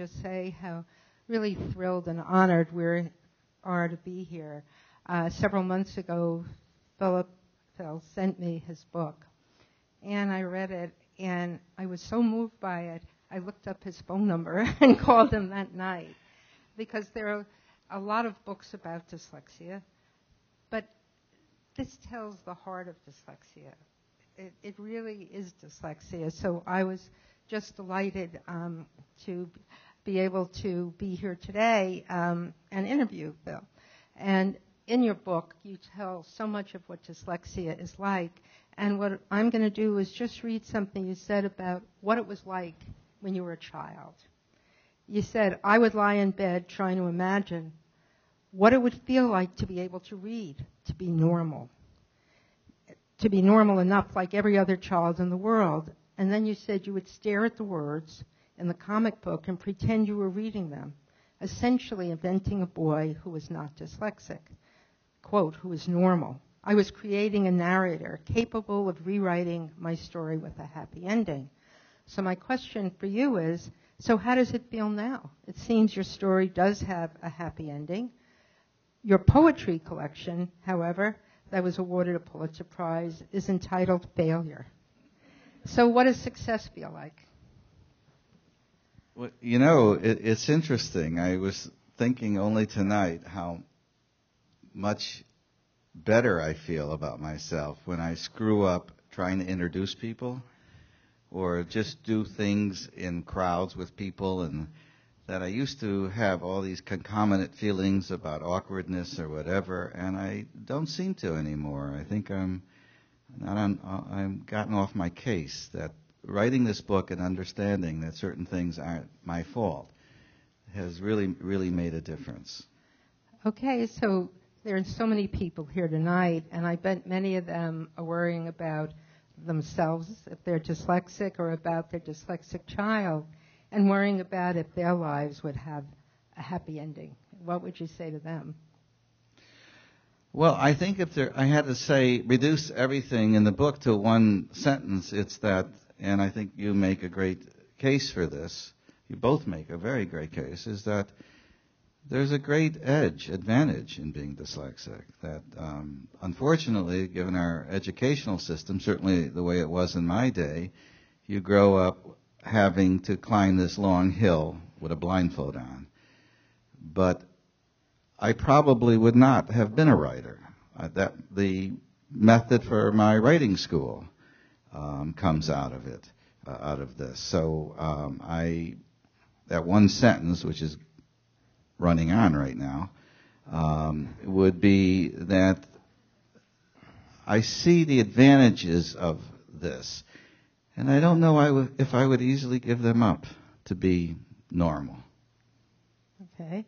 just say how really thrilled and honored we are to be here. Several months ago, Phil sent me his book, and I read it, and I was so moved by it, I looked up his phone number and called him that night, because there are a lot of books about dyslexia, but this tells the heart of dyslexia. It really is dyslexia. So I was just delighted to be able to be here today and interview Bill. And in your book, you tell so much of what dyslexia is like. And what I'm going to do is just read something you said about what it was like when you were a child. You said, I would lie in bed trying to imagine what it would feel like to be able to read, to be normal enough like every other child in the world. And then you said you would stare at the words in the comic book and pretend you were reading them, essentially inventing a boy who was not dyslexic, quote, who was normal. I was creating a narrator capable of rewriting my story with a happy ending. So my question for you is, so how does it feel now? It seems your story does have a happy ending. Your poetry collection, however, that was awarded a Pulitzer Prize, is entitled Failure. So what does success feel like? Well, you know, it's interesting. I was thinking only tonight how much better I feel about myself when I screw up trying to introduce people or just do things in crowds with people, and that I used to have all these concomitant feelings about awkwardness or whatever, and I don't seem to anymore. I think I'm gotten off my case, that writing this book and understanding that certain things aren't my fault has really, really made a difference. Okay, so there are so many people here tonight, and I bet many of them are worrying about themselves if they're dyslexic or about their dyslexic child, and worrying about if their lives would have a happy ending. What would you say to them? Well, I think I had to say, reduce everything in the book to one sentence, it's that, and I think you make a great case for this, you both make a very great case, is that there's a great advantage in being dyslexic. That unfortunately, given our educational system, certainly the way it was in my day, you grow up having to climb this long hill with a blindfold on. But I probably would not have been a writer. That the method for my writing school comes out of it, out of this. So that one sentence, which is running on right now, would be that I see the advantages of this, and I don't know if I would easily give them up to be normal. Okay.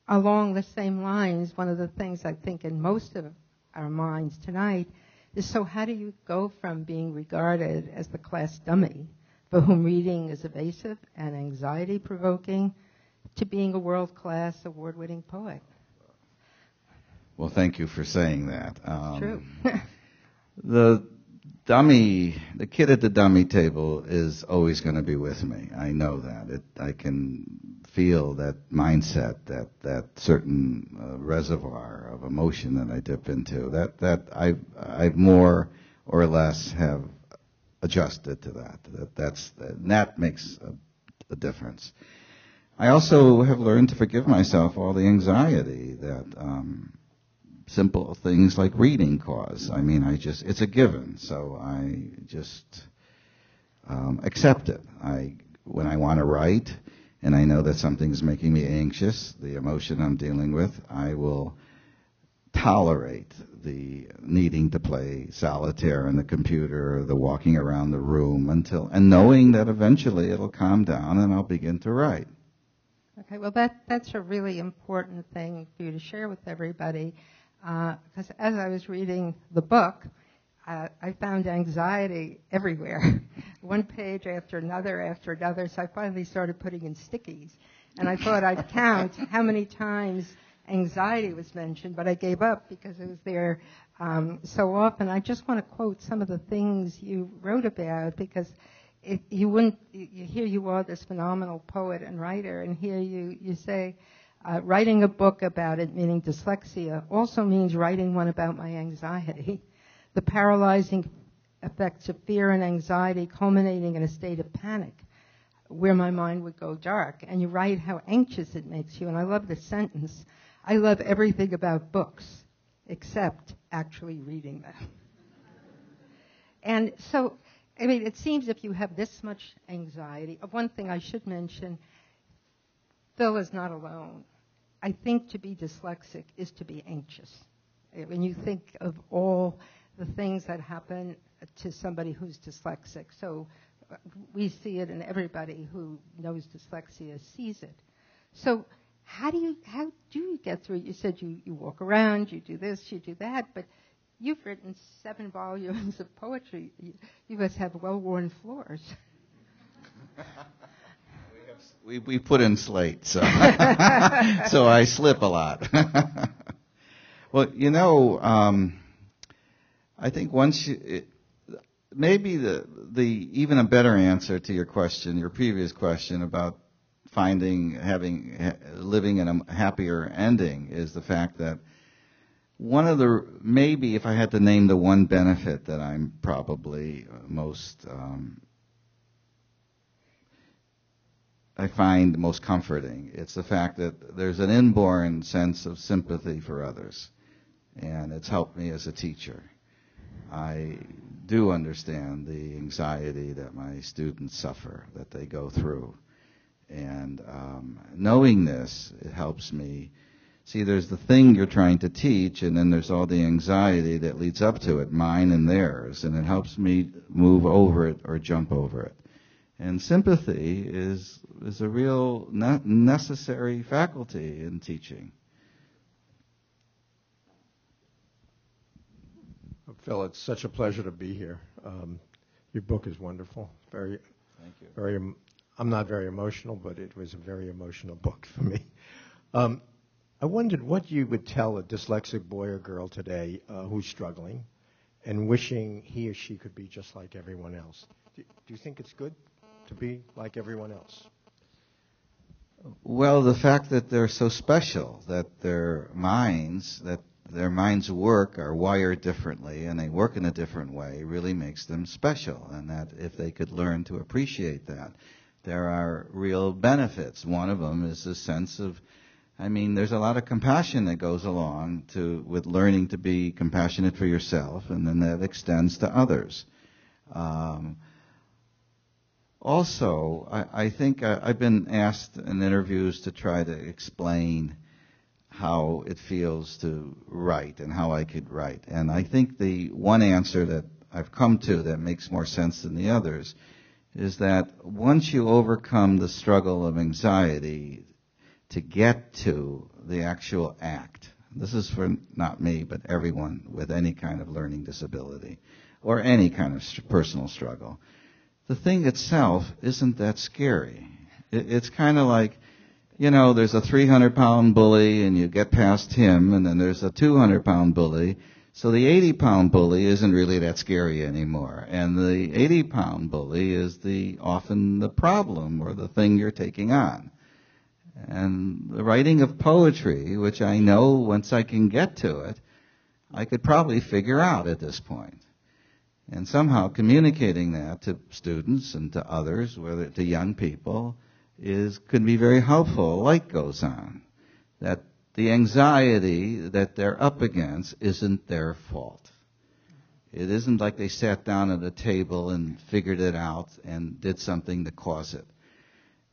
Along the same lines, one of the things I think in most of our minds tonight is, so how do you go from being regarded as the class dummy for whom reading is evasive and anxiety-provoking to being a world-class, award-winning poet? Well, thank you for saying that. True. The kid at the dummy table is always going to be with me. I know that. I can feel that mindset, that certain reservoir of emotion that I dip into. That I've more or less have adjusted to that. That makes a difference. I also have learned to forgive myself all the anxiety that simple things like reading cause. I mean, it's a given, so I just accept it. When I want to write and I know that something's making me anxious, the emotion I'm dealing with, I will tolerate the needing to play solitaire on the computer or the walking around the room and knowing that eventually it'll calm down and I'll begin to write. Okay, well, that's a really important thing for you to share with everybody, because as I was reading the book, I found anxiety everywhere, one page after another, so I finally started putting in stickies, and I thought I'd count how many times anxiety was mentioned, but I gave up because it was there so often. I just want to quote some of the things you wrote about, because here you are, this phenomenal poet and writer, and here you say, writing a book about it, meaning dyslexia, also means writing one about my anxiety. The paralyzing effects of fear and anxiety culminating in a state of panic where my mind would go dark. And you write how anxious it makes you. And I love the sentence, I love everything about books except actually reading them. And so, I mean, it seems if you have this much anxiety, one thing I should mention, Phil is not alone. I think to be dyslexic is to be anxious. When you think of all the things that happen to somebody who's dyslexic. So we see it, and everybody who knows dyslexia sees it. So how do you get through it? You said you walk around, you do this, you do that, but you've written 7 volumes of poetry. You must have well-worn floors. We put in slate, so so I slip a lot. Well, I think once maybe the even a better answer to your question, your previous question about living in a happier ending, is the fact that maybe if I had to name the one benefit that I'm probably most I find most comforting, it's the fact that there's an inborn sense of sympathy for others, and it's helped me as a teacher. I do understand the anxiety that my students suffer, that they go through. And knowing this, it helps me. See, there's the thing you're trying to teach, and then there's all the anxiety that leads up to it, mine and theirs, and it helps me move over it or jump over it. And sympathy is a real necessary faculty in teaching. Phil, it's such a pleasure to be here. Your book is wonderful. Thank you. I'm not very emotional, but it was a very emotional book for me. I wondered what you would tell a dyslexic boy or girl today who's struggling and wishing he or she could be just like everyone else. Do you think it's good to be like everyone else? Well, the fact that they're so special, that their minds work, are wired differently, and they work in a different way, really makes them special, and that if they could learn to appreciate that, there are real benefits. One of them is the sense of, there's a lot of compassion that goes along with learning to be compassionate for yourself, and then that extends to others. Also, I think I've been asked in interviews to try to explain how it feels to write and how I could write. And I think the one answer that I've come to that makes more sense than the others is that once you overcome the struggle of anxiety to get to the actual act, this is for not me, but everyone with any kind of learning disability or any kind of personal struggle, the thing itself isn't that scary. It's kind of like, there's a 300-pound bully and you get past him, and then there's a 200-pound bully. So the 80-pound bully isn't really that scary anymore. And the 80-pound bully is often the problem or the thing you're taking on. And the writing of poetry, which I know once I can get to it, I could probably figure out at this point. And somehow communicating that to students and to others, whether to young people, could be very helpful. Light goes on. That the anxiety that they're up against isn't their fault. It isn't like they sat down at a table and figured it out and did something to cause it.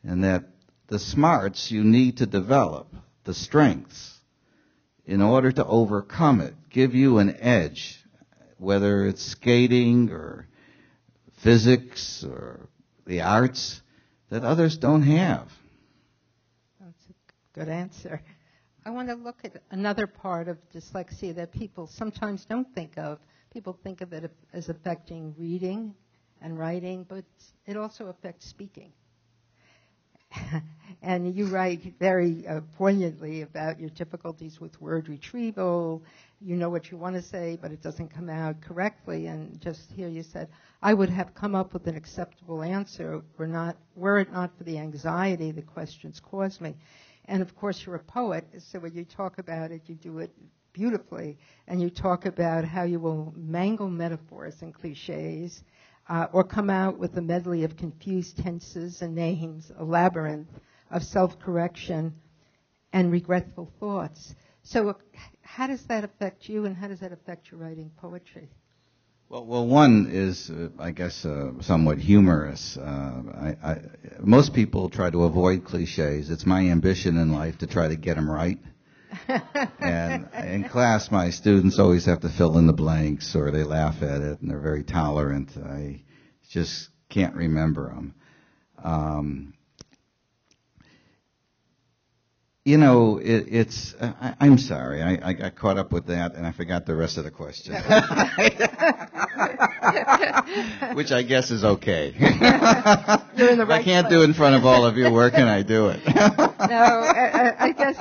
And that the smarts you need to develop, the strengths, in order to overcome it, give you an edge, whether it's skating or physics or the arts, that others don't have. That's a good answer. I want to look at another part of dyslexia that people sometimes don't think of. People think of it as affecting reading and writing, but it also affects speaking. And you write very poignantly about your difficulties with word retrieval. You know what you want to say, but it doesn't come out correctly. And just here you said, I would have come up with an acceptable answer were it not for the anxiety the questions caused me. And of course, you're a poet, so when you talk about it, you do it beautifully. And you talk about how you will mangle metaphors and cliches, or come out with a medley of confused tenses and names, a labyrinth of self-correction and regretful thoughts. So how does that affect you, and how does that affect your writing poetry? Well, one is, I guess, somewhat humorous. Most people try to avoid cliches. It's my ambition in life to try to get them right. And in class, my students always have to fill in the blanks, or they laugh at it, and they're very tolerant. I just can't remember them. I'm sorry. I got caught up with that, and I forgot the rest of the question. Which I guess is okay. You're in the right I can't place. do it in front of all of you. Where can I do it? No, I guess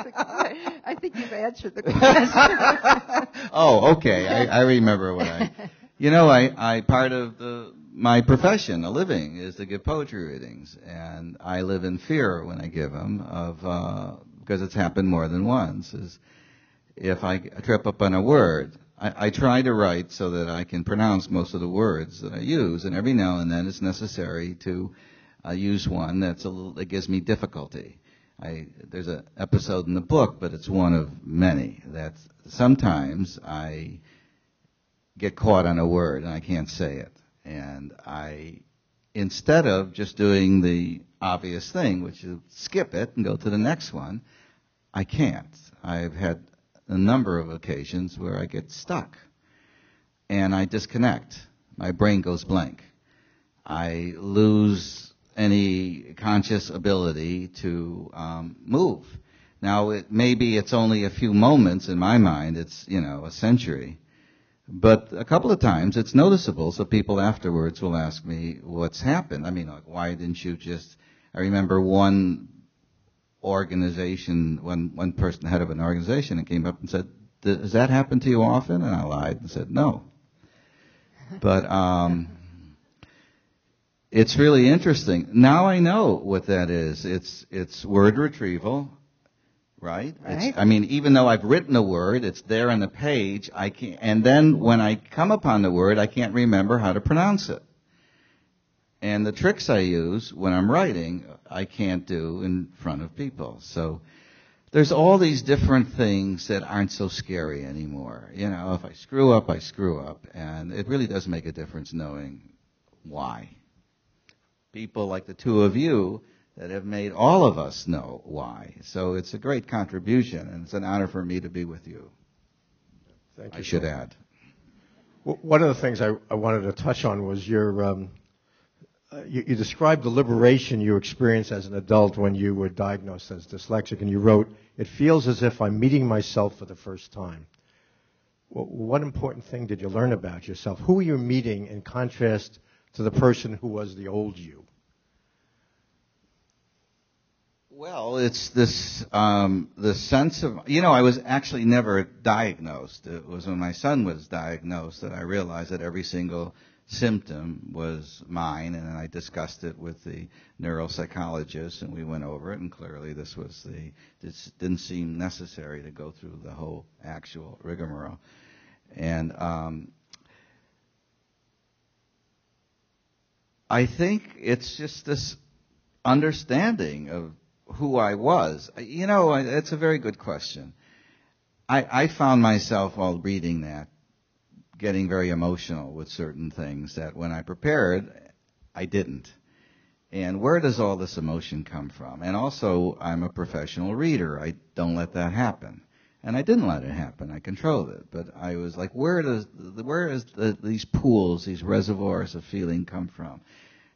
I think you've answered the question. Oh, okay. I remember what I part of my profession, a living, is to give poetry readings, and I live in fear when I give them because it's happened more than once, is if I trip up on a word, I try to write so that I can pronounce most of the words that I use, and every now and then it's necessary to use one that gives me difficulty. There's an episode in the book, but it's one of many, that sometimes I get caught on a word and I can't say it. And instead of just doing the obvious thing, which is skip it and go to the next one, I can't. I've had a number of occasions where I get stuck and I disconnect. My brain goes blank. I lose any conscious ability to move. Now, maybe it's only a few moments in my mind. It's, a century. But a couple of times it's noticeable, so people afterwards will ask me what's happened. I mean, why didn't you I remember one organization, one person, the head of an organization, and came up and said, does that happen to you often? And I lied and said, no. But it's really interesting. Now I know what that is. It's word retrieval. Right? Even though I've written a word, it's there on the page, I can't, and then when I come upon the word, I can't remember how to pronounce it. And the tricks I use when I'm writing, I can't do in front of people. So there's all these different things that aren't so scary anymore. If I screw up, I screw up, and it really does make a difference knowing why. People like the two of you that have made all of us know why. So it's a great contribution, and it's an honor for me to be with you. Thank you. I should add. One of the things I wanted to touch on was you described the liberation you experienced as an adult when you were diagnosed as dyslexic, and you wrote, "It feels as if I'm meeting myself for the first time." What important thing did you learn about yourself? Who were you meeting in contrast to the person who was the old you? Well, it's this the sense of, I was actually never diagnosed. It was when my son was diagnosed that I realized that every single symptom was mine, and I discussed it with the neuropsychologist, and we went over it, and clearly this didn't seem necessary to go through the whole actual rigmarole. And I think it's just this understanding of who I was. It's a very good question. I found myself while reading that getting very emotional with certain things that when I prepared, I didn't. And where does all this emotion come from? And also, I'm a professional reader. I don't let that happen. And I didn't let it happen. I controlled it. But I was like, where is these pools, these reservoirs of feeling come from?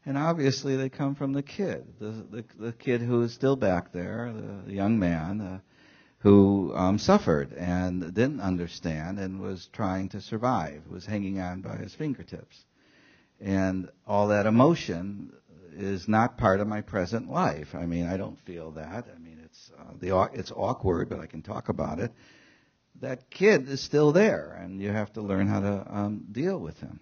And obviously they come from the kid, the kid who is still back there, the young man who suffered and didn't understand and was trying to survive, was hanging on by his fingertips. And all that emotion is not part of my present life. I mean, I don't feel that. I mean, it's awkward, but I can talk about it. That kid is still there, and you have to learn how to deal with him.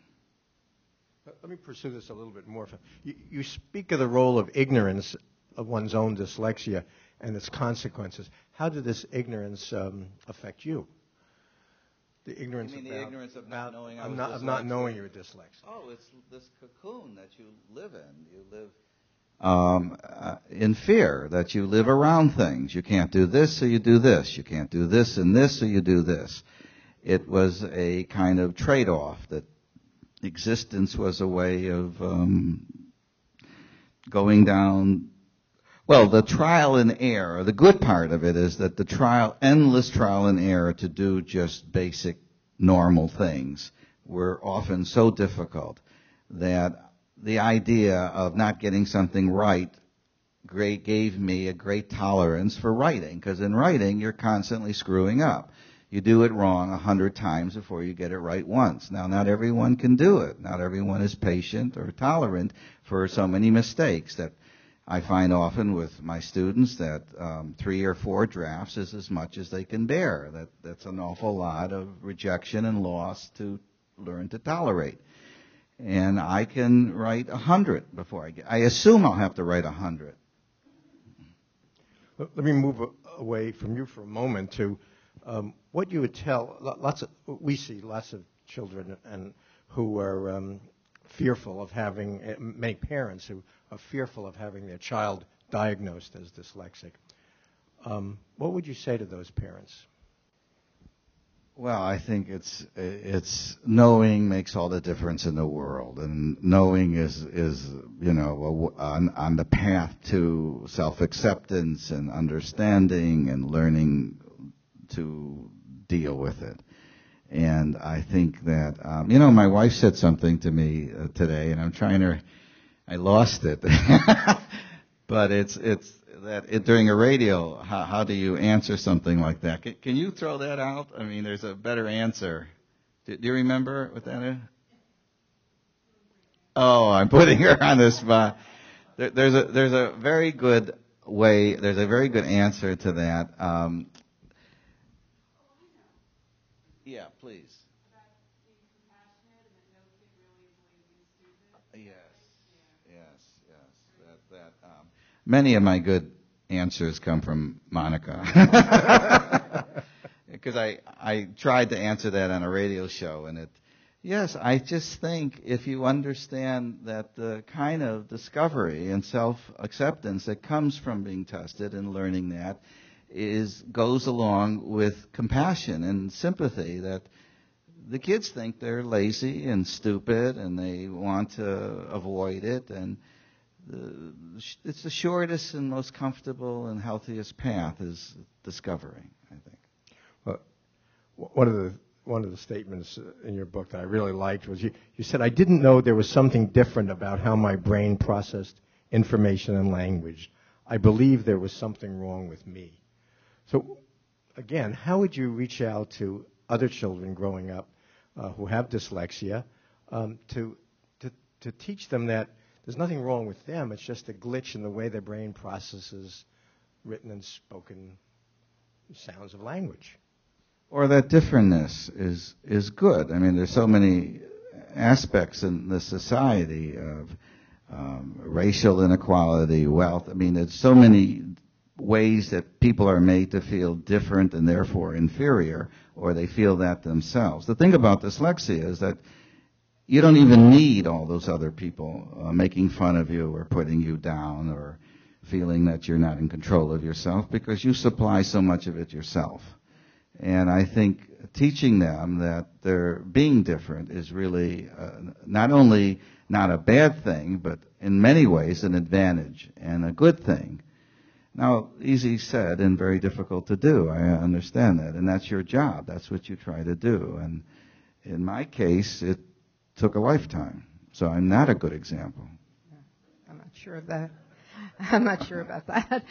Let me pursue this a little bit more. You speak of the role of ignorance of one's own dyslexia and its consequences. How did this ignorance affect you? The ignorance, you mean the ignorance of not knowing of not knowing you're dyslexic. Oh, it's this cocoon that you live in. You live in fear, that you live around things. You can't do this, so you do this. You can't do this and this, so you do this. It was a kind of trade-off, that existence was a way of going down. Well, the trial and error, the good part of it is that the endless trial and error to do just basic normal things were often so difficult that the idea of not getting something right gave me a great tolerance for writing, because in writing you're constantly screwing up. You do it wrong 100 times before you get it right once. Now, not everyone can do it. Not everyone is patient or tolerant for so many mistakes. That I find often with my students that 3 or 4 drafts is as much as they can bear. That's an awful lot of rejection and loss to learn to tolerate. And I can write 100 before I assume I'll have to write 100. Let me move away from you for a moment to what you would tell. We see lots of children who are fearful of having, many parents who are fearful of having their child diagnosed as dyslexic. What would you say to those parents? Well, I think it's knowing makes all the difference in the world, and knowing is on the path to self-acceptance and understanding and learning to deal with it. And I think that my wife said something to me today, and I lost it, but it's that during a radio, how do you answer something like that? Can you throw that out? I mean, there's a better answer. Do you remember what that is? Oh, I'm putting her on the spot. There's a very good way. There's a very good answer to that. Yeah, please. Yes. Many of my good answers come from Monica. Because I tried to answer that on a radio show, and yes, I just think if you understand that the kind of discovery and self-acceptance that comes from being tested and learning that goes along with compassion and sympathy, that the kids think they're lazy and stupid and they want to avoid it, and it's the shortest and most comfortable and healthiest path is discovering, I think. Well, one of the statements in your book that I really liked was you said, "I didn't know there was something different about how my brain processed information and language. I believed there was something wrong with me." So, again, how would you reach out to other children growing up who have dyslexia to teach them that there's nothing wrong with them, it's just a glitch in the way their brain processes written and spoken sounds of language? Or that differentness is good. I mean, there's so many aspects in the society of racial inequality, wealth. I mean, there's so many ways that people are made to feel different and therefore inferior, or they feel that themselves. The thing about dyslexia is that you don't even need all those other people making fun of you or putting you down or feeling that you're not in control of yourself, because you supply so much of it yourself. And I think teaching them that they're being different is really not only not a bad thing, but in many ways an advantage and a good thing. Now, easy said and very difficult to do. I understand that. And that's your job. That's what you try to do. And in my case, it took a lifetime. So I'm not a good example. I'm not sure of that. I'm not sure about that.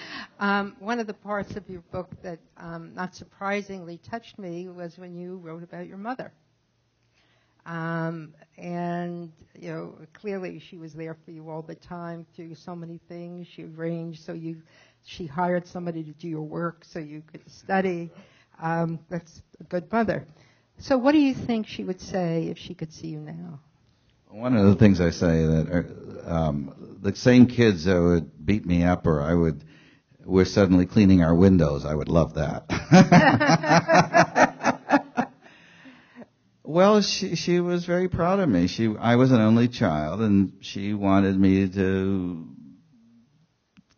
One of the parts of your book that, not surprisingly, touched me was when you wrote about your mother. And, clearly she was there for you all the time through so many things. She arranged she hired somebody to do your work so you could study. That's a good mother. So what do you think she would say if she could see you now? One of the things I say that the same kids that would beat me up or we're suddenly cleaning our windows, I would love that. Well, she was very proud of me. I was an only child, and she wanted me to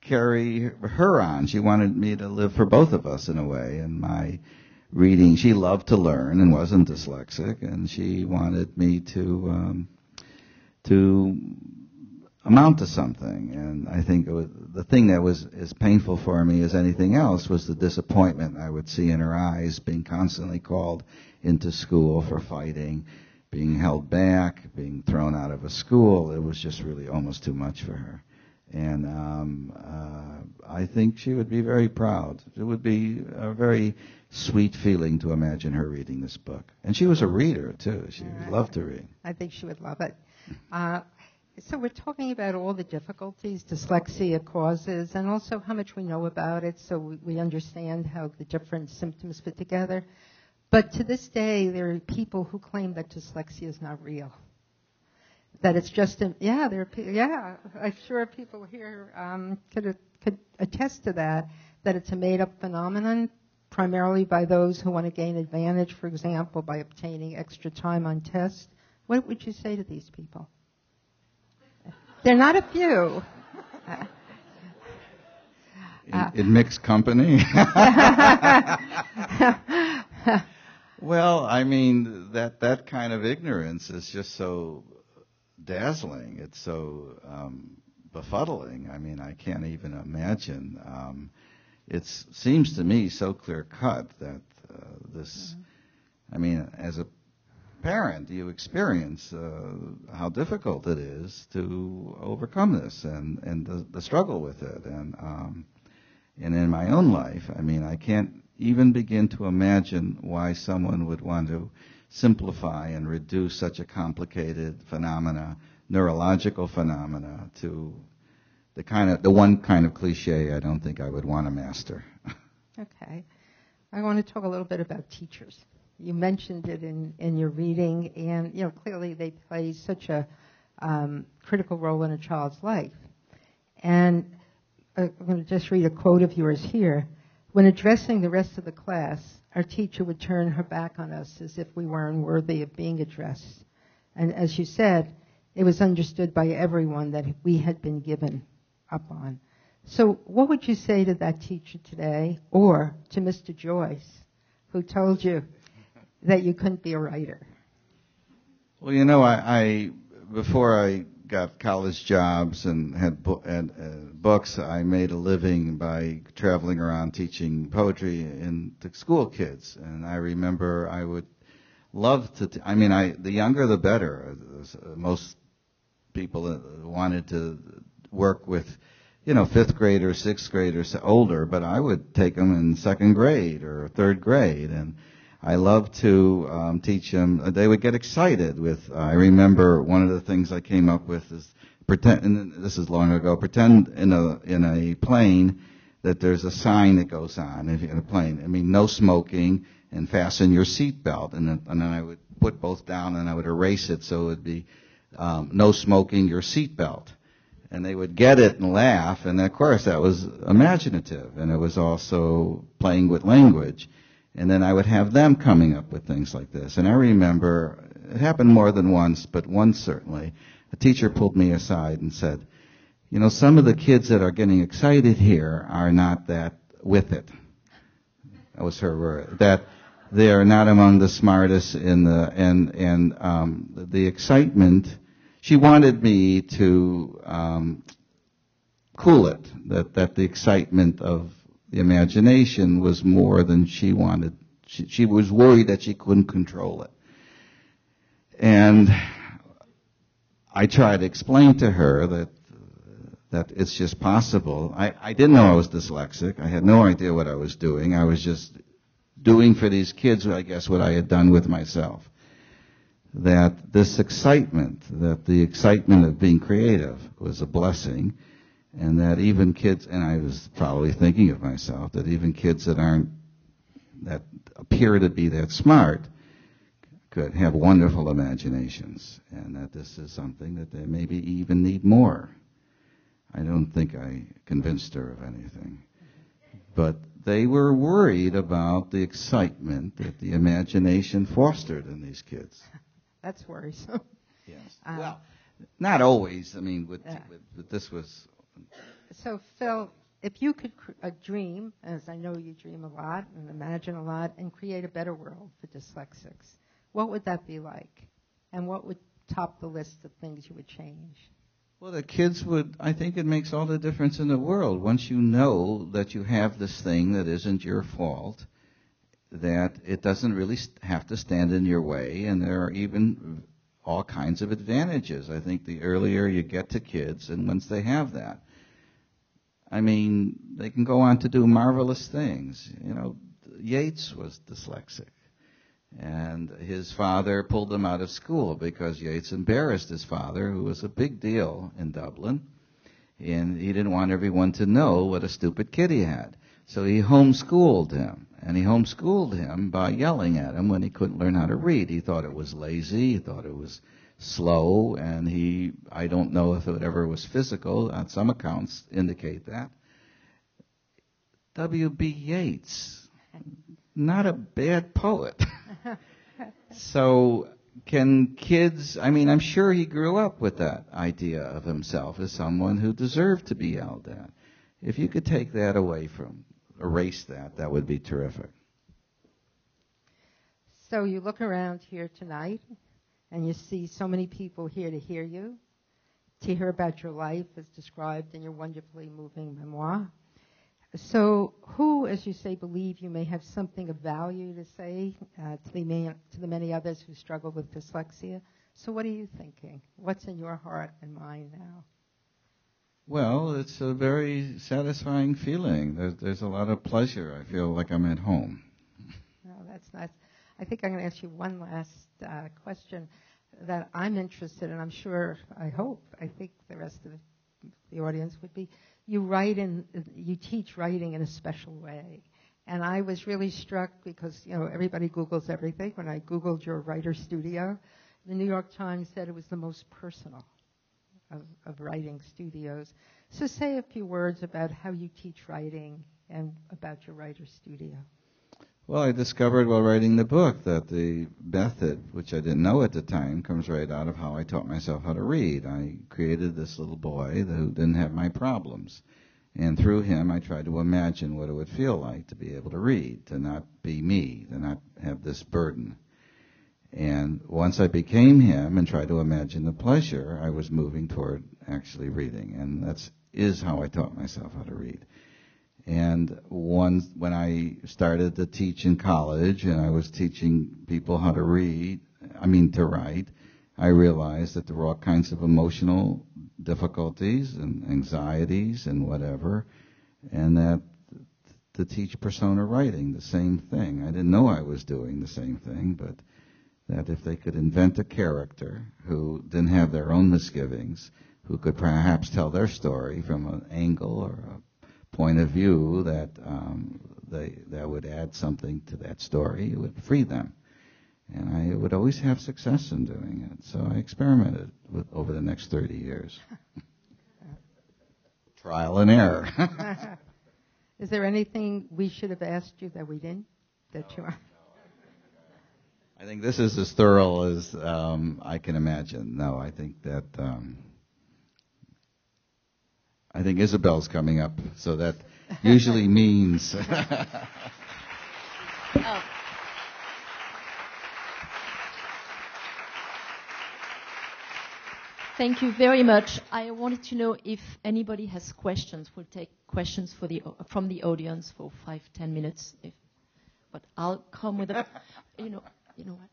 carry her on. She wanted me to live for both of us in a way. And my reading, she loved to learn and wasn't dyslexic, and she wanted me to amount to something. And I think the thing that was as painful for me as anything else was the disappointment I would see in her eyes, being constantly called into school for fighting, being held back, being thrown out of a school. It was just really almost too much for her. And I think she would be very proud. It would be a very sweet feeling to imagine her reading this book. And she was a reader, too. She loved to read. I think she would love it. So we're talking about all the difficulties dyslexia causes and also how much we know about it, so we understand how the different symptoms fit together. But to this day, there are people who claim that dyslexia is not real. That it's just, I'm sure people here could attest to that it's a made-up phenomenon, primarily by those who want to gain advantage, for example, by obtaining extra time on tests. What would you say to these people? They're not a few. In mixed company? Well, I mean, that kind of ignorance is just so dazzling. It's so befuddling. I mean, I can't even imagine. It seems to me so clear-cut that this, I mean, as a parent, you experience how difficult it is to overcome this and the struggle with it. And in my own life, I mean, I can't even begin to imagine why someone would want to simplify and reduce such a complicated neurological phenomena to the one kind of cliche I don't think I would want to master. Okay. I want to talk a little bit about teachers. You mentioned it in your reading, and clearly they play such a critical role in a child's life. And I'm going to just read a quote of yours here. When addressing the rest of the class, our teacher would turn her back on us as if we were unworthy of being addressed. And as you said, it was understood by everyone that we had been given up on. So what would you say to that teacher today, or to Mr. Joyce, who told you that you couldn't be a writer? Well, I before I got college jobs and had books, I made a living by traveling around teaching poetry to school kids. And I remember I would love to. The younger the better. Most people wanted to work with, fifth graders, sixth graders, older, but I would take them in second grade or third grade, and I loved to teach them. They would get excited with. I remember one of the things I came up with is pretend. And this is long ago. Pretend in a plane that there's a sign that goes on in a plane. I mean, no smoking, and fasten your seatbelt. And then I would put both down and I would erase it so it would be no smoking, your seatbelt. And they would get it and laugh. And of course that was imaginative, and it was also playing with language. And then I would have them coming up with things like this. And I remember, it happened more than once, but once certainly, a teacher pulled me aside and said, some of the kids that are getting excited here are not that with it. That was her word. That they are not among the smartest the excitement. She wanted me to cool it, that the excitement of the imagination was more than she wanted. She was worried that she couldn't control it. And I tried to explain to her that it's just possible. I didn't know I was dyslexic. I had no idea what I was doing. I was just doing for these kids, I guess, what I had done with myself. that this excitement, that the excitement of being creative was a blessing, and that even kids, and I was probably thinking of myself, that even kids that appear to be that smart could have wonderful imaginations, and that this is something that they maybe even need more. I don't think I convinced her of anything. But they were worried about the excitement that the imagination fostered in these kids. That's worrisome. Yes. Well, not always. I mean, with this was... So, Phil, if you could dream, as I know you dream a lot and imagine a lot, and create a better world for dyslexics, what would that be like? And what would top the list of things you would change? Well, the kids would, I think it makes all the difference in the world. Once you know that you have this thing that isn't your fault, that it doesn't really have to stand in your way, and there are even all kinds of advantages. I think the earlier you get to kids, and once they have that, I mean, they can go on to do marvelous things. You know, Yeats was dyslexic. And his father pulled him out of school because Yeats embarrassed his father, who was a big deal in Dublin. And he didn't want everyone to know what a stupid kid he had. So he homeschooled him. And he homeschooled him by yelling at him when he couldn't learn how to read. He thought it was lazy. He thought it was slow. And I don't know if it ever was physical. On some accounts indicate that. W.B. Yeats, not a bad poet. So can kids, I mean, I'm sure he grew up with that idea of himself as someone who deserved to be yelled at. If you could take that erase that would be terrific. So you look around here tonight, and you see so many people here to hear you, to hear about your life as described in your wonderfully moving memoir. So who, as you say, believe you may have something of value to say to the many others who struggle with dyslexia? So what are you thinking? What's in your heart and mind now? Well, it's a very satisfying feeling. There's a lot of pleasure. I feel like I'm at home. Oh, that's nice. I think I'm going to ask you one last question that I'm interested in. I'm sure, I think the rest of the audience would be. You teach writing in a special way. And I was really struck because, everybody Googles everything. When I Googled your writer studio, the New York Times said it was the most personal of writing studios. So say a few words about how you teach writing and about your writer studio. Well, I discovered while writing the book that the method, which I didn't know at the time, comes right out of how I taught myself how to read. I created this little boy who didn't have my problems. And through him, I tried to imagine what it would feel like to be able to read, to not be me, to not have this burden. And once I became him and tried to imagine the pleasure, I was moving toward actually reading. And that is how I taught myself how to read. And when I started to teach in college and I was teaching people how to write, I realized that there were all kinds of emotional difficulties and anxieties and whatever, and that to teach persona writing, the same thing. I didn't know I was doing the same thing, but that if they could invent a character who didn't have their own misgivings, who could perhaps tell their story from an angle or a point of view that would add something to that story, it would free them. And I would always have success in doing it. So I experimented over the next 30 years. Trial and error. Is there anything we should have asked you that we didn't? I think this is as thorough as I can imagine. No, I think that... I think Isabel's coming up, so that usually means... Thank you very much. I wanted to know if anybody has questions. We'll take questions from the audience for 5-10 minutes. But I'll come with a... You know what?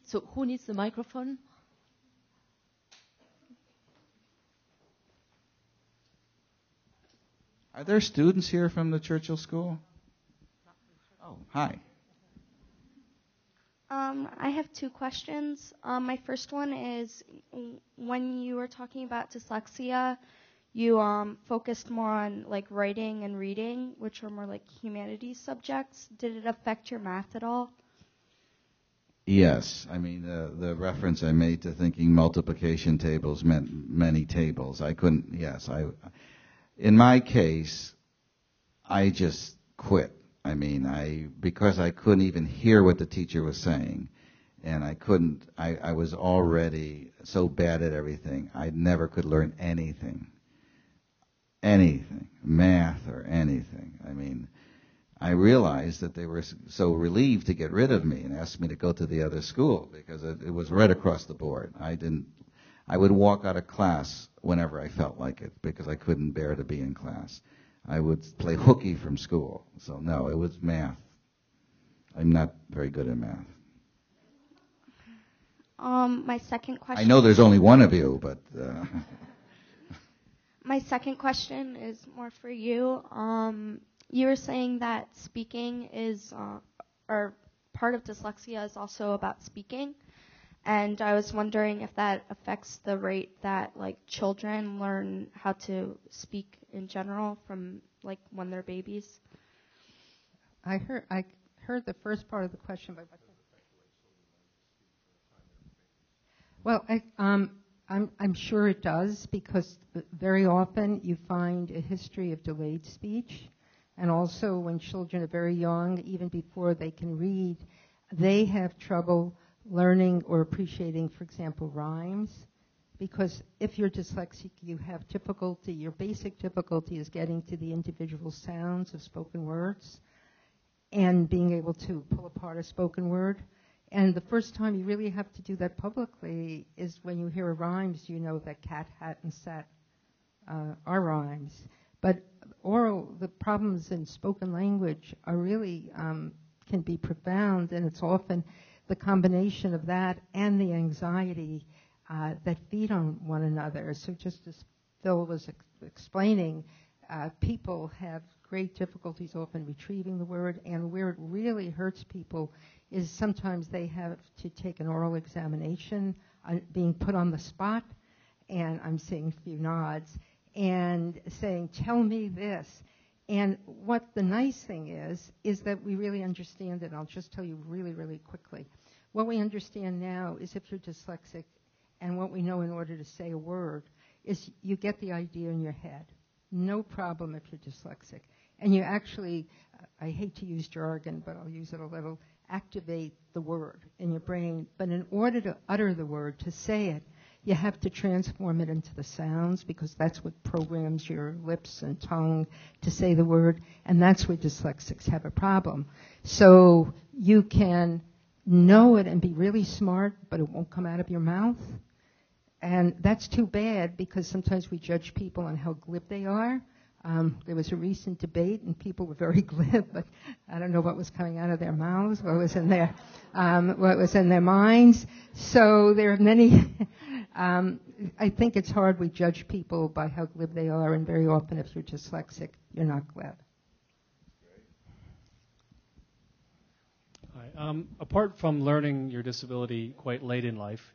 So who needs the microphone? Are there students here from the Churchill School? Oh, hi. I have two questions. My first one is, when you were talking about dyslexia, you focused more on like writing and reading, which are more like humanities subjects. Did it affect your math at all? Yes, I mean the reference I made to thinking multiplication tables meant many tables. I couldn't. Yes, in my case, I just quit. I mean, because I couldn't even hear what the teacher was saying, and I was already so bad at everything. I never could learn anything, math or anything. I mean, I realized that they were so relieved to get rid of me and asked me to go to the other school because it was right across the board. I would walk out of class whenever I felt like it because I couldn't bear to be in class. I would play hooky from school. So no, it was math. I'm not very good at math. My second question. I know there's only one of you, but. My second question is more for you. You were saying that speaking is, or part of dyslexia is also about speaking, and I was wondering if that affects the rate that like children learn how to speak in general from like when they're babies. I heard the first part of the question, but well, I'm sure it does, because very often you find a history of delayed speech, and also when children are very young, even before they can read, they have trouble learning or appreciating, for example, rhymes. Because if you're dyslexic, you have difficulty, your basic difficulty is getting to the individual sounds of spoken words and being able to pull apart a spoken word. And the first time you really have to do that publicly is when you hear rhymes, you know that cat, hat, and sat are rhymes. But the problems in spoken language are really, can be profound, and it's often the combination of that and the anxiety that feed on one another. So just as Phil was explaining, people have great difficulties often retrieving the word, and where it really hurts people is sometimes they have to take an oral examination, being put on the spot, and I'm seeing a few nods, and saying, tell me this. And what the nice thing is that we really understand it, and I'll just tell you really, really quickly. What we understand now is if you're dyslexic, and what we know in order to say a word, is you get the idea in your head. No problem if you're dyslexic. And you actually, I hate to use jargon, but I'll use it a little, activate the word in your brain. But in order to utter the word, to say it, you have to transform it into the sounds, because that's what programs your lips and tongue to say the word, and that's where dyslexics have a problem. So you can know it and be really smart, but it won't come out of your mouth. And that's too bad, because sometimes we judge people on how glib they are. There was a recent debate, and people were very glib, but I don't know what was coming out of their mouths, what was in their minds. So there are many. I think it's hard. We judge people by how glib they are, and very often, if you're dyslexic, you're not glib. Hi. Apart from learning your disability quite late in life,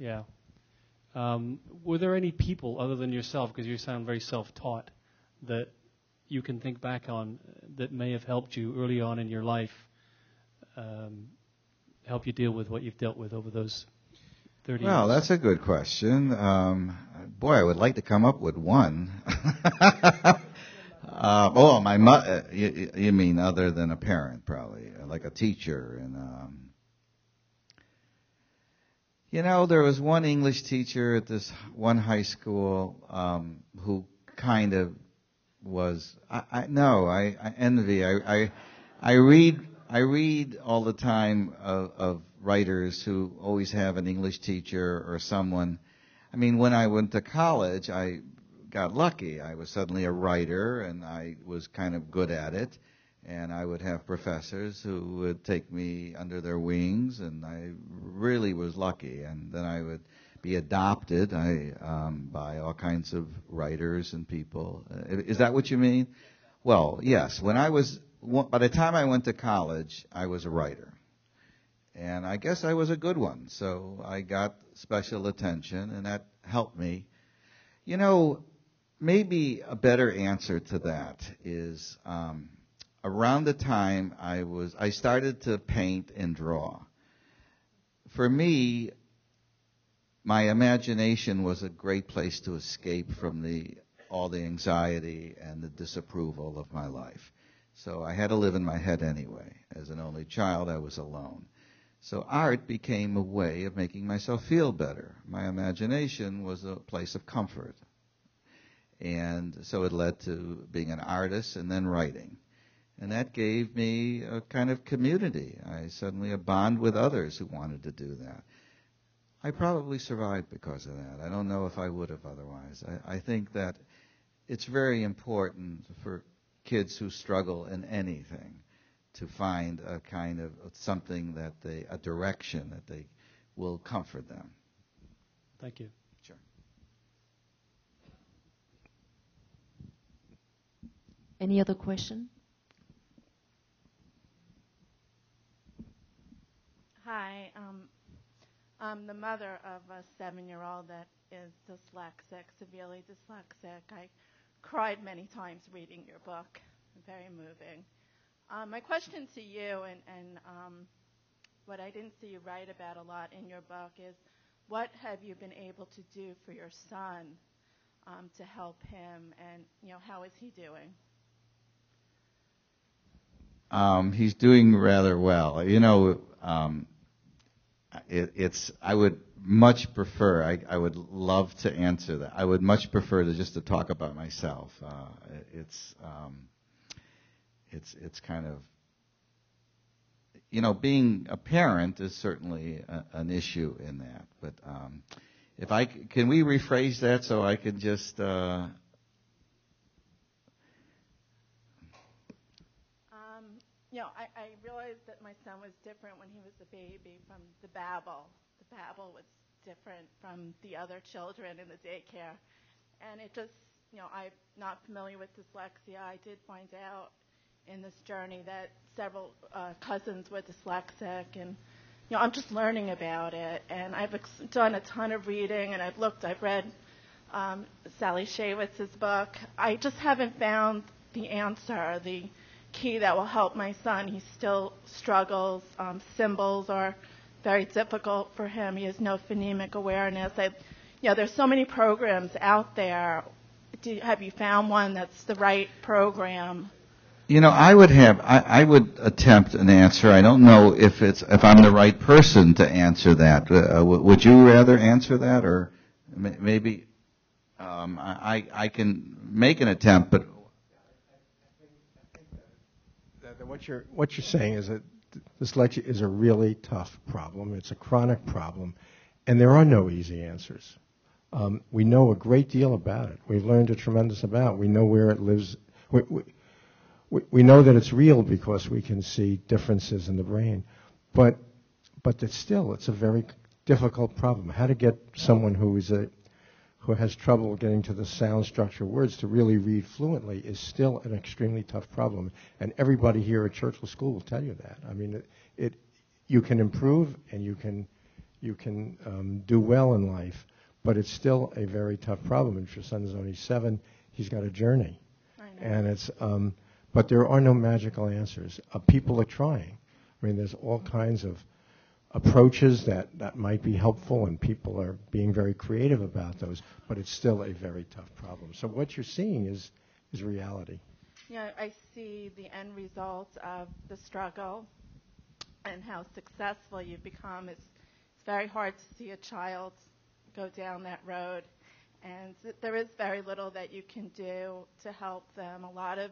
were there any people other than yourself, because you sound very self-taught, that you can think back on that may have helped you early on in your life, help you deal with what you've dealt with over those 30 years? Well, that's a good question. Boy, I would like to come up with one. My mother. You mean other than a parent, probably, like a teacher. And there was one English teacher at this one high school who kind of was. I envy. I read all the time of writers who always have an English teacher or someone. I mean, when I went to college, I got lucky. I was suddenly a writer, and I was kind of good at it. And I would have professors who would take me under their wings, and I really was lucky. And then I would be adopted by all kinds of writers and people. Is that what you mean? Well, yes. By the time I went to college, I was a writer. And I guess I was a good one, so I got special attention, and that helped me. You know, maybe a better answer to that is around the time I started to paint and draw. For me, my imagination was a great place to escape from all the anxiety and the disapproval of my life. So I had to live in my head anyway. As an only child, I was alone. So art became a way of making myself feel better. My imagination was a place of comfort. And so it led to being an artist and then writing. And that gave me a kind of community. I suddenly a bond with others who wanted to do that. I probably survived because of that. I don't know if I would have otherwise. I think that it's very important for kids who struggle in anything to find a kind of something a direction that they will comfort them. Thank you. Sure. Any other question? Hi, I'm the mother of a 7-year-old that is dyslexic, severely dyslexic. I cried many times reading your book. Very moving. My question to you, and what I didn't see you write about a lot in your book, is what have you been able to do for your son to help him, and how is he doing? He's doing rather well. I would much prefer. I would love to answer that. I would much prefer to talk about myself. It's kind of, being a parent is certainly an issue in that. But can we rephrase that so I can just. I realized that my son was different when he was a baby from the babble. The babble was different from the other children in the daycare. And it just, I'm not familiar with dyslexia. I did find out in this journey that several cousins were dyslexic. And, I'm just learning about it. And I've done a ton of reading, and I've read Sally Shaywitz's book. I just haven't found the answer, the key that will help my son. He still struggles. Symbols are very difficult for him. He has no phonemic awareness. There's so many programs out there. Have you found one that's the right program? I would attempt an answer. I don't know if I'm the right person to answer that. Would you rather answer that, or maybe I can make an attempt, but. What you're saying is that dyslexia is a really tough problem. It's a chronic problem, and there are no easy answers. We know a great deal about it. We've learned a tremendous amount. We know where it lives. We know that it's real because we can see differences in the brain, but it's a very difficult problem. How to get someone who has trouble getting to the sound structure words to really read fluently is still an extremely tough problem. And everybody here at Churchill School will tell you that. I mean, you can improve and you can do well in life, but it's still a very tough problem. If your son is only 7, he's got a journey. I know. And but there are no magical answers. People are trying. I mean, there's all kinds of approaches that might be helpful, and people are being very creative about those, but it's still a very tough problem. So what you're seeing is reality. I see the end result of the struggle and how successful you've become. It's very hard to see a child go down that road, and there is very little that you can do to help them. A lot of,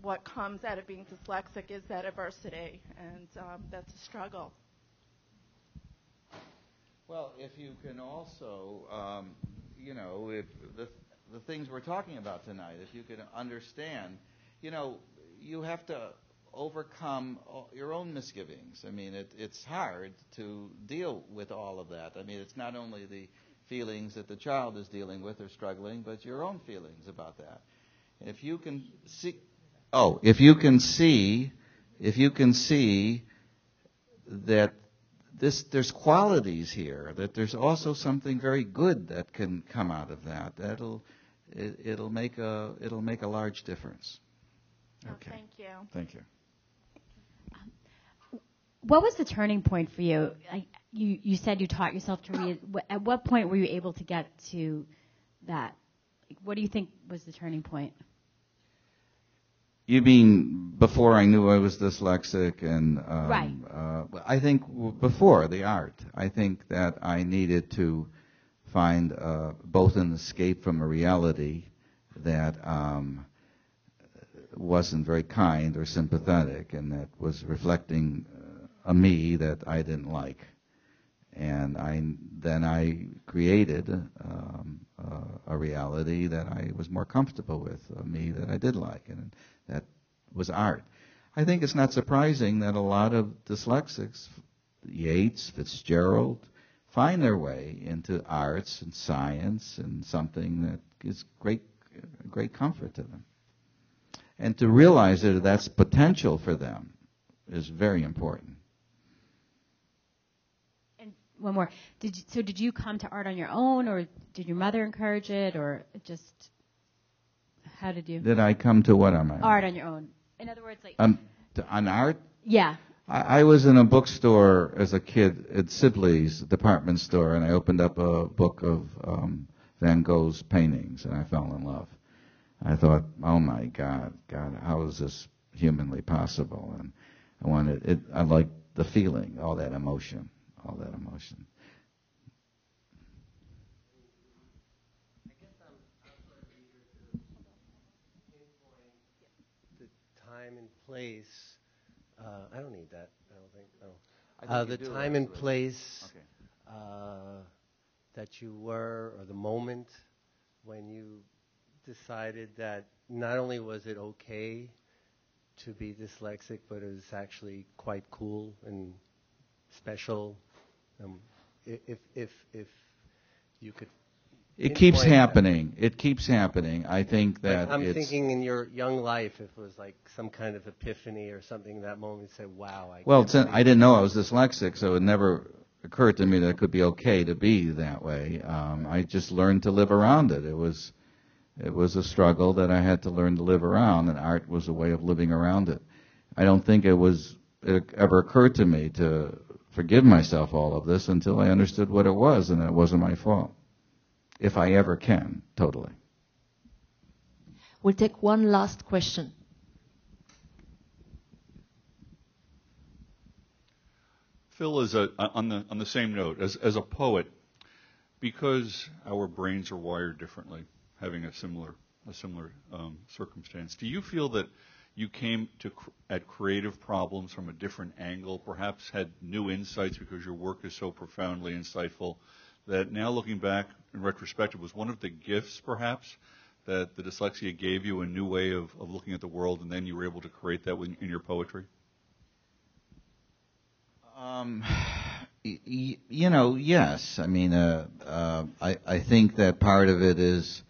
what comes out of being dyslexic is that adversity, and that's a struggle. Well, if you can also, if the things we're talking about tonight, if you can understand, you have to overcome your own misgivings. I mean, it's hard to deal with all of that. I mean, it's not only the feelings that the child is dealing with or struggling, but your own feelings about that. If you can see there's qualities here, that there's also something very good that can come out of that. It'll make a large difference. Okay. Thank you. Thank you. What was the turning point for you? You said you taught yourself to read. At what point were you able to get to that? What do you think was the turning point? You mean before I knew I was dyslexic and right. I think before the art. I think that I needed to find both an escape from a reality that wasn't very kind or sympathetic and that was reflecting a me that I didn't like. And then I created a reality that I was more comfortable with, a me that I did like, and that was art. I think it's not surprising that a lot of dyslexics, Yeats, Fitzgerald, find their way into arts and science and something that is great comfort to them. And to realize that that's potential for them is very important. One more. Did you come to art on your own, or did your mother encourage it, or just how did you? Did I come to what on my own? Art on your own. In other words, like on art? Yeah. I was in a bookstore as a kid at Sibley's department store, and I opened up a book of Van Gogh's paintings, and I fell in love. I thought, oh my God, how is this humanly possible? And I wanted it. I liked the feeling, all that emotion. I guess I'm sort of eager to pinpoint the time and place. I don't need that. I don't think. No. The time and place that you were, or the moment when you decided that not only was it okay to be dyslexic, but it was actually quite cool and special. If you could. It keeps happening. It keeps happening. I think that I'm thinking in your young life, if it was like some kind of epiphany or something, that moment you said, wow. I didn't know I was dyslexic, so it never occurred to me that it could be okay to be that way. I just learned to live around it. It was a struggle that I had to learn to live around, and art was a way of living around it. I don't think it ever occurred to me to forgive myself all of this until I understood what it was, and it wasn't my fault. If I ever can, totally. We'll take one last question. Phil, on the same note, as a poet, because our brains are wired differently, having a similar circumstance, do you feel that you came at creative problems from a different angle, perhaps had new insights because your work is so profoundly insightful, that now looking back in retrospective was one of the gifts, perhaps, that the dyslexia gave you, a new way of looking at the world, and then you were able to create that in your poetry? Yes. I mean, I think that part of it is,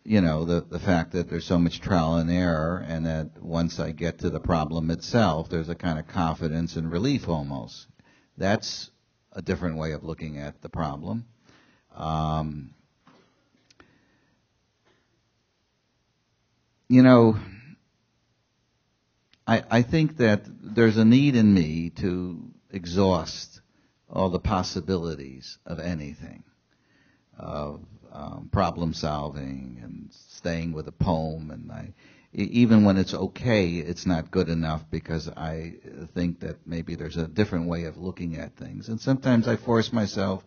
the fact that there's so much trial and error, and that once I get to the problem itself, there's a kind of confidence and relief almost. That's a different way of looking at the problem. I think that there's a need in me to exhaust all the possibilities of anything, of problem solving and staying with a poem, and even when it's okay, it's not good enough because I think that maybe there's a different way of looking at things. And sometimes I force myself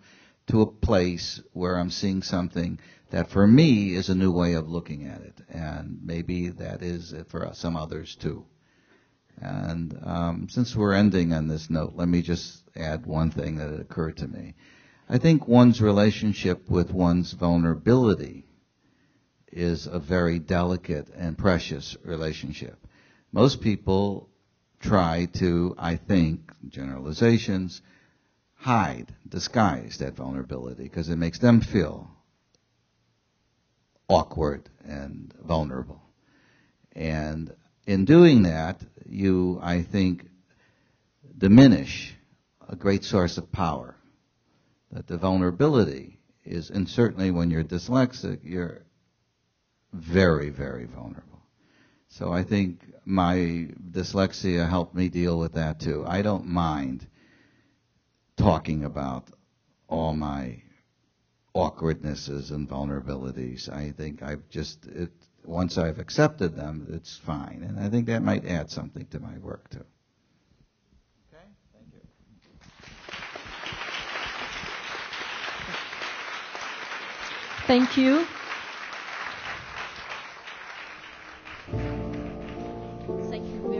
to a place where I'm seeing something that for me is a new way of looking at it, and maybe that is it for some others too. And since we're ending on this note, let me just add one thing that occurred to me. I think one's relationship with one's vulnerability is a very delicate and precious relationship. Most people try to, I think, generalizations, disguise that vulnerability because it makes them feel awkward and vulnerable. And in doing that, you, I think, diminish a great source of power. That the vulnerability is, and certainly when you're dyslexic, you're very, very vulnerable. So I think my dyslexia helped me deal with that too. I don't mind talking about all my awkwardnesses and vulnerabilities. I think once I've accepted them, it's fine. And I think that might add something to my work too. Okay, thank you. Thank you. Thank you